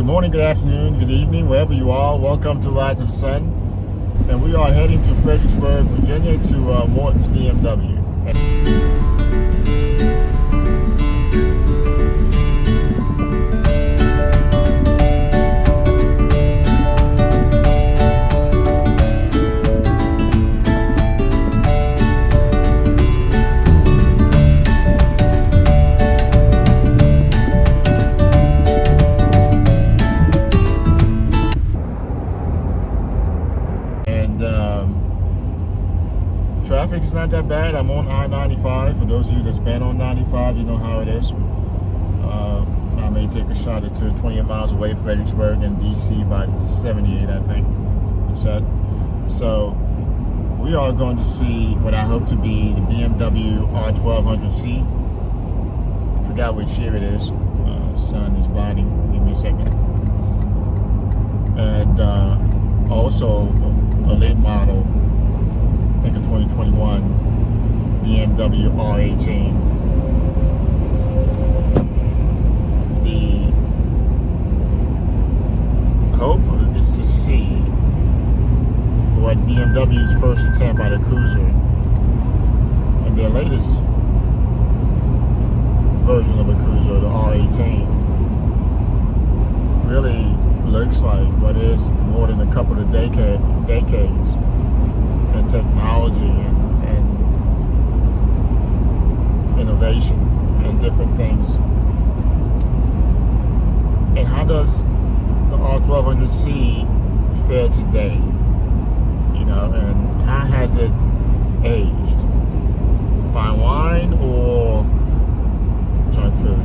Good morning, good afternoon, good evening, wherever you are. Welcome to Ride to the Sun. And we are heading to Fredericksburg, Virginia to Morton's BMW. Traffic's not that bad. I'm on I-95. For those of you that's been on 95, you know how it is. I may take a shot at 28 miles away, Fredericksburg, and DC, about 78, I think it said. So we are going to see what I hope to be the BMW R1200C. Forgot which year it is. Sun is blinding. Give me a second. And also a late model, I think a 2021 BMW R18. The hope is to see what BMW's first attempt at a cruiser and their latest version of a cruiser, the R18, really looks like what is more than a couple of decades and technology and innovation and different things. And how does the R1200C fare today? You know, and how has it aged? Fine wine or junk food?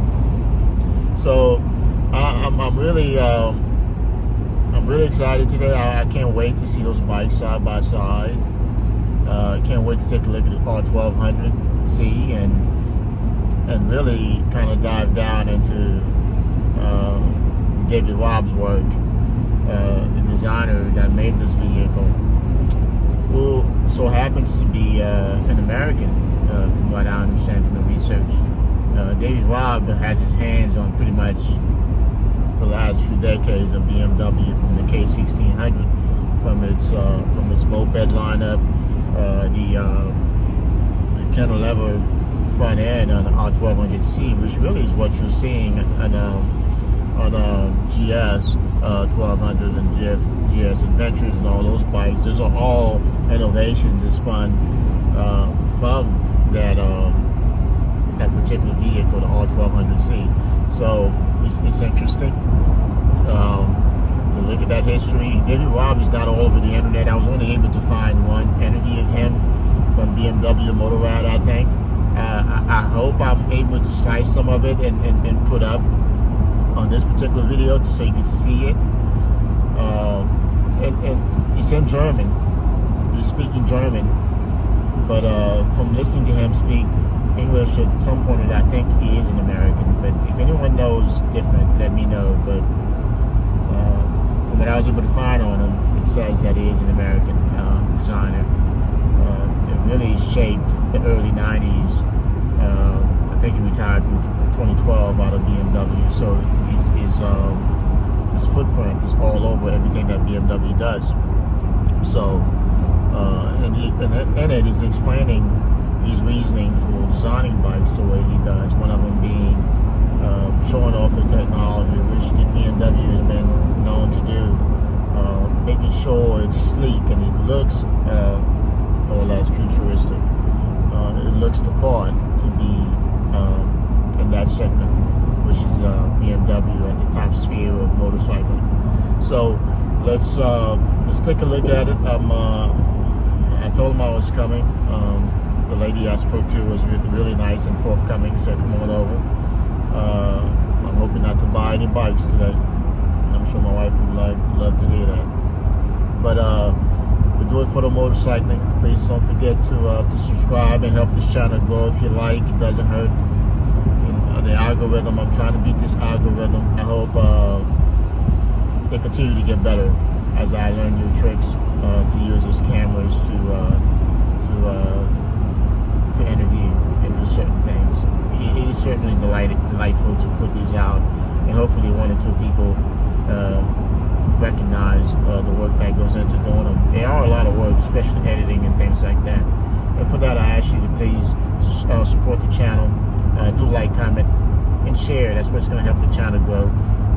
So I'm really excited today. I can't wait to see those bikes side by side. Can't wait to take a look at the R1200C and really kind of dive down into David Rob's work, the designer that made this vehicle, who so happens to be an American, from what I understand from the research. David Robb has his hands on pretty much the last few decades of BMW, from the K1600, from its moped lineup, the cantilever front end on the R1200C, which really is what you're seeing on GS 1200 and GS Adventures and all those bikes. Those are all innovations that spun from that particular vehicle, the R1200C. So it's interesting to look at that history. David Robb is not all over the internet. I was only able to find one interview of him from BMW Motorrad, I think. I hope I'm able to slice some of it and put up on this particular video so you can see it. And it's in German. He's speaking German, but from listening to him speak English at some point, I think he is an American. But if anyone knows different, let me know. But from what I was able to find on him, it says that he is an American designer. It really shaped the early 90s. I think he retired from 2012 out of BMW. So his footprint is all over everything that BMW does. So, and it is explaining his reasoning for designing bikes the way he does. One of them being showing off the technology, which the BMW has been known to do, making sure it's sleek and it looks more or less futuristic. It looks the part to be in that segment, which is BMW at the top sphere of motorcycling. So let's take a look at it. I told him I was coming. The lady I spoke to was really nice and forthcoming, said come on over. I'm hoping not to buy any bikes today. I'm sure my wife would love to hear that. But we do it for the motorcycling. Please don't forget to subscribe and help this channel grow if you like. It doesn't hurt. The algorithm, I'm trying to beat this algorithm. I hope they continue to get better as I learn new tricks to use as cameras to interview and do certain things. It is certainly delightful to put these out, and hopefully one or two people recognize the work that goes into doing them. They are a lot of work, especially editing and things like that. And for that, I ask you to please support the channel. Do like, comment, and share. That's what's going to help the channel grow.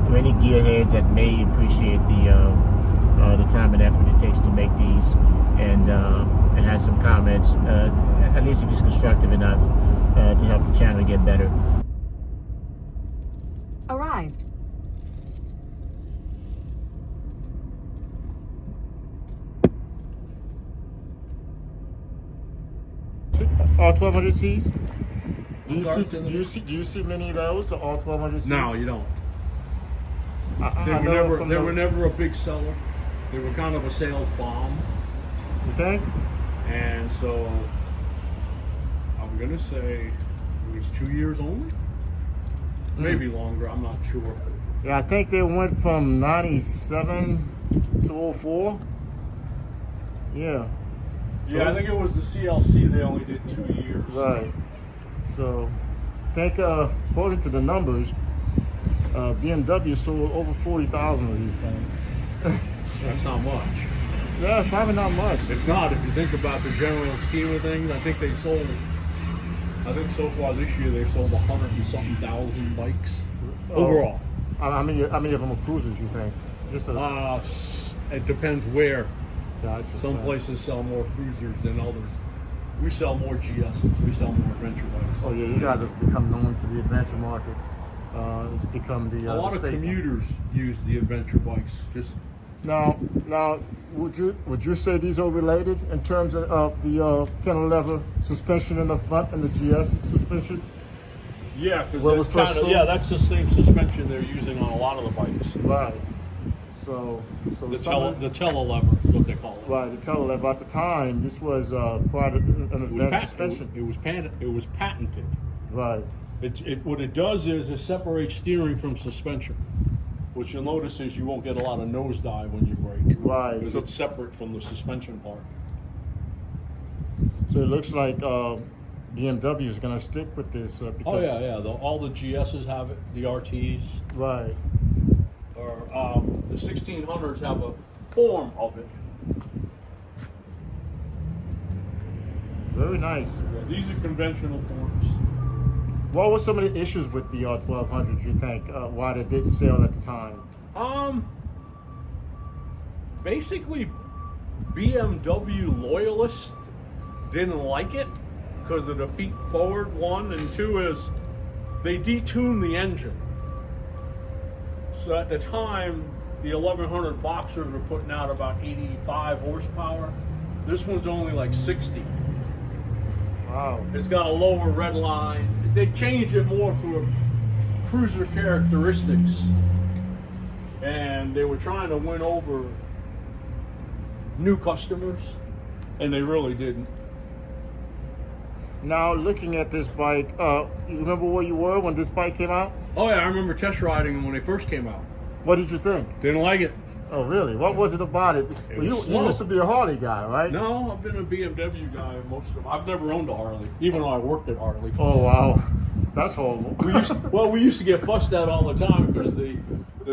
To any gearheads that may appreciate the time and effort it takes to make these, and have some comments, at least if it's constructive enough to help the channel get better. Arrived. R1200Cs. Do you see many of those? The R1200Cs? No, you don't. They were never a big seller. They were kind of a sales bomb. Okay. And so I'm gonna say it was 2 years only, maybe longer. I'm not sure. Yeah, I think they went from 97 to 04. Yeah. Yeah, I think it was the CLC. They only did 2 years. Right. So, I think according to the numbers, BMW sold over 40,000 of these things. That's not much. Yeah, it's probably not much. It's not if you think about the general scheme of things. I think so far this year they've sold 100 and something thousand bikes overall. How many of them are cruisers, you think? It depends where. Gotcha. Some places sell more cruisers than others. We sell more GSs. We sell more adventure bikes. Oh yeah, you guys have become known for the adventure market. It's become the a lot of commuters use the adventure bikes. Just now, would you say these are related in terms of the cantilever suspension in the front and the GS suspension? Yeah, because that's the same suspension they're using on a lot of the bikes. Right. So the telelever is what they call it. Right, the telelever. At the time, this was part of an advanced suspension. It was patented. Right. What it does is it separates steering from suspension. What you'll notice is you won't get a lot of nosedive when you brake. Right. Because it's separate from the suspension part. So it looks like BMW is going to stick with this. Because all the GSs have it. The RTs. Right. Or the 1600s have a form of it. Very nice. Yeah, these are conventional forms. What were some of the issues with the R1200, you think, why they didn't sell at the time? Basically, BMW loyalists didn't like it because of the feet forward, one, and two is they detuned the engine. So at the time, the 1100 Boxers were putting out about 85 horsepower. This one's only like 60. Wow. It's got a lower red line. They changed it more for cruiser characteristics. And they were trying to win over new customers, and they really didn't. Now, looking at this bike, you remember where you were when this bike came out? Oh yeah, I remember test riding them when they first came out. What did you think? Didn't like it. Oh, really? What was it about it? You used to be a Harley guy, right? No, I've been a BMW guy most of them. I've never owned a Harley, even though I worked at Harley. Oh, wow. That's horrible. We used to get fussed at all the time because the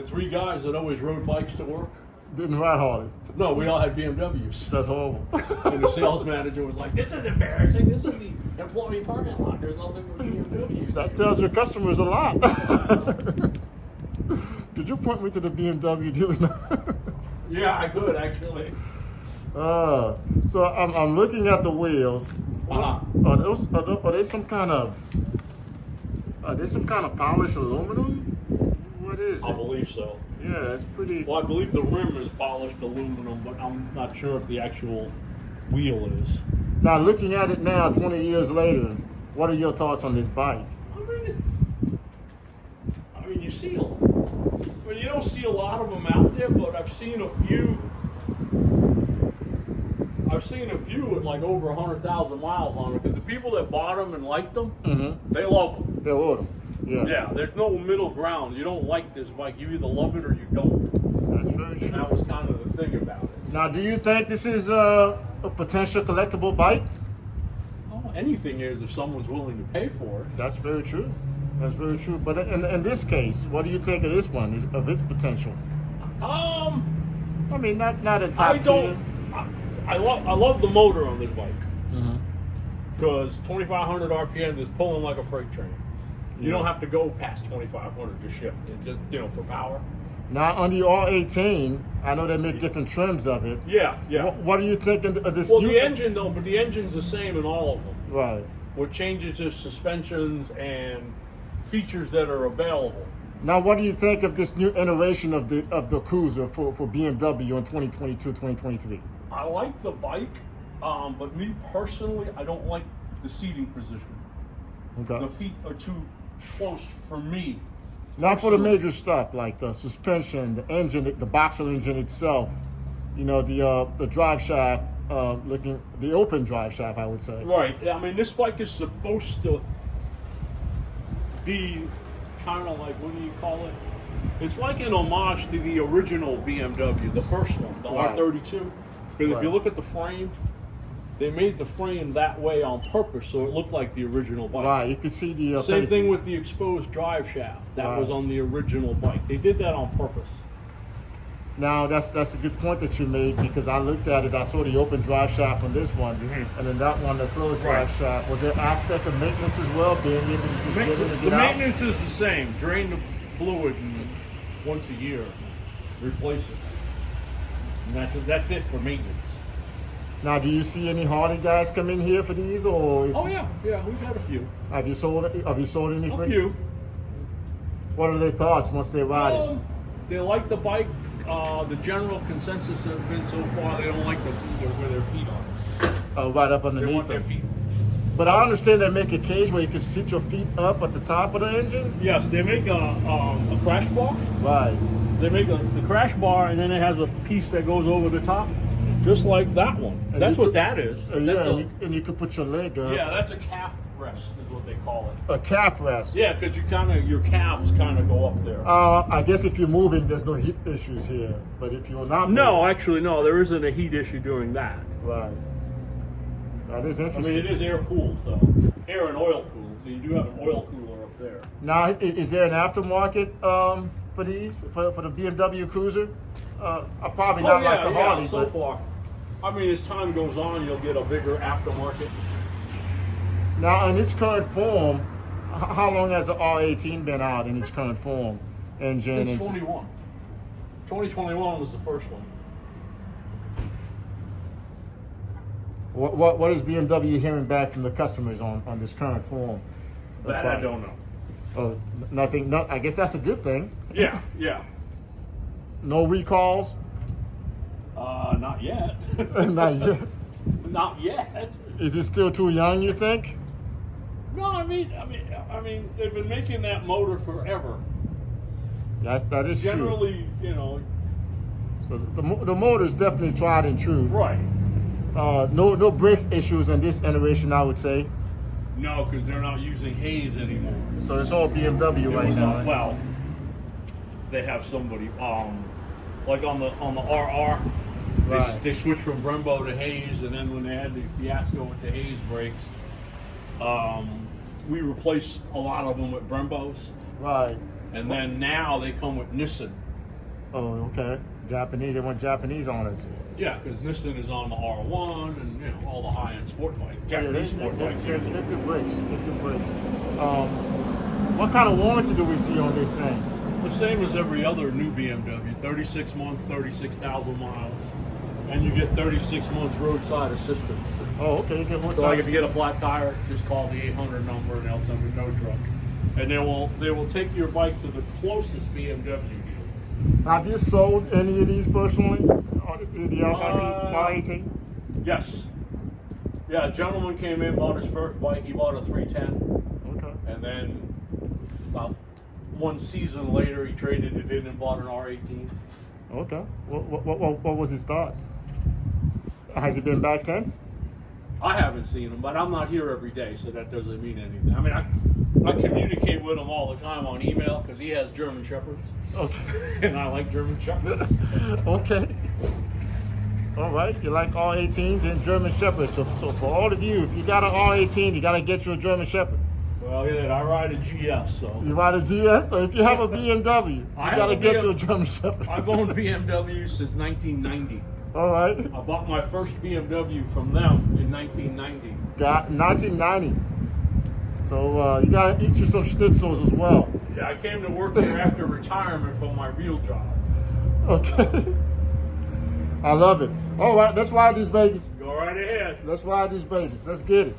three guys that always rode bikes to work didn't ride Harleys. No, we all had BMWs. That's horrible. And the sales manager was like, "This is embarrassing. This is the employee parking lot. There's nothing but BMWs." That tells your customers a lot. Could you point me to the BMW dealer? Yeah, I could actually. So I'm looking at the wheels. Uh-huh. Are they some kind of polished aluminum? What is it? I believe so. Yeah, it's pretty. Well, I believe the rim is polished aluminum, but I'm not sure if the actual wheel is. Now, looking at it now, 20 years later, what are your thoughts on this bike? I mean, you see you don't see a lot of them out there, but I've seen a few. With like over 100,000 miles on them, because the people that bought them and liked them, they love them. They love them. Yeah. Yeah, there's no middle ground. You don't like this bike. You either love it or you don't. That's very true. And that was kind of the thing about it. Now, do you think this is a potential collectible bike? Oh, anything is if someone's willing to pay for it. That's very true. That's very true. But in this case, what do you think of this one, of its potential? I mean, not a I top don't. tier. I love the motor on this bike Mhm. because 2,500 RPM is pulling like a freight train. You Yeah. don't have to go past 2,500 to shift. It just for power. Now on the R18, I know they make different trims of it. Yeah, yeah. What are you thinking of this? Well, new the engine though, but the engine's the same in all of them. Right. What changes is suspensions and features that are available. Now, what do you think of this new iteration of the cruiser for BMW in 2022, 2023? I like the bike, but me personally, I don't like the seating position. Okay. The feet are too close for me. Not for the major stuff like the suspension, the engine, the boxer engine itself. You know, the drive shaft, the open drive shaft, I would say. Right. I mean, this bike is supposed to be kind of like, what do you call it? It's like an homage to the original BMW, the first one, the Right. R32. Because if you Right. look at the frame, they made the frame that way on purpose, so it looked like the original bike. Right. You can see the Same thing with the exposed drive shaft. That was Right. on the original bike. They did that on purpose. Now that's a good point that you made because I looked at it. I saw the open drive shaft on this one, and then that one, the closed drive Right. shaft. Was there aspect of maintenance as well, being able to just get in and The get out? maintenance is the same. Drain the fluid and once a year, replace it. And that's it for maintenance. Now, do you see any Harley guys come in here for these, or Oh yeah, we've had a few. have you sold any? A few. What are their thoughts once they ride it? They like the bike. The general consensus has been so far they don't like where their feet are. Right up They underneath want their them. feet. But I understand they make a cage where you can sit your feet up at the top of the engine. Yes, they make a crash bar. Right. They make the crash bar, and then it has a piece that goes over the top, just like that one. And That's you what could- that is. Yeah, That's and you could put your leg up. yeah, that's a calf rest, is what they call it. A calf rest. Yeah, because your calves kind of go up there. I guess if you're moving, there's no heat issues here. But if you're not No, moving, actually, no. There isn't a heat issue doing that. right. That is I interesting. mean, it is air cooled, so air and oil cooled. So you do have an oil cooler up there. Now, is there an aftermarket for these for the BMW Cruiser? Probably not like the Harley, so but far. I mean, as time goes on, you'll get a bigger aftermarket. now in its current form, how long has the R18 been out in its current form? Engine Since and 21. 2021 was the first one. what is BMW hearing back from the customers on this current form? of That I bike? don't know. Oh, nothing. No, I guess that's a good thing. Yeah, yeah. No recalls. Not yet. Not yet. Not yet. Is it still too young? You think? No, I mean, they've been making that motor forever. That is true. Generally, you know. So the motor is definitely tried and true. Right. No brakes issues on this iteration, I would say. No, because they're not using haze anymore. So it's all BMW It right was, now. well, they have somebody like on the RR. Right. They switched from Brembo to haze, and then when they had the fiasco with the haze brakes, we replaced a lot of them with Brembos, Right. and then now they come with Nissan. Oh, okay. Japanese. They want Japanese on us. Yeah, because Nissan is on the R1 and all the high-end sport bikes, Japanese sport bikes. They're good brakes. They're good brakes. What kind of warranty do we see on this thing? The same as every other new BMW, 36 months, 36,000 miles, and you get 36 months roadside assistance. Oh, okay. You get So like if you get a flat tire, just call the 800 number and they'll send you a tow truck. And they will take your bike to the closest BMW dealer. Have you sold any of these personally? The R18? Yes. Yeah, a gentleman came in, bought his first bike. He bought a 310, Okay. and then about one season later, he traded it in and bought an R18. Okay. What was his thought? Has he been back since? I haven't seen him, but I'm not here every day, so that doesn't mean anything. I mean, I communicate with him all the time on email because he has German Shepherds, Okay. and I like German Shepherds. Okay. All right. You like R18s and German Shepherds. So for all of you, if you got an R18, you got to get you a German Shepherd. Well, yeah, I ride a GS, so. You ride a GS? So if you have a BMW, you got to get you a German Shepherd. I've owned BMW since 1990. All right. I bought my first BMW from them in 1990. Got 1990. So you got to eat you some schnitzels as well. Yeah, I came to work here after retirement from my real job. Okay. I love it. All right, let's ride these babies. Go right ahead. Let's ride these babies. Let's get it.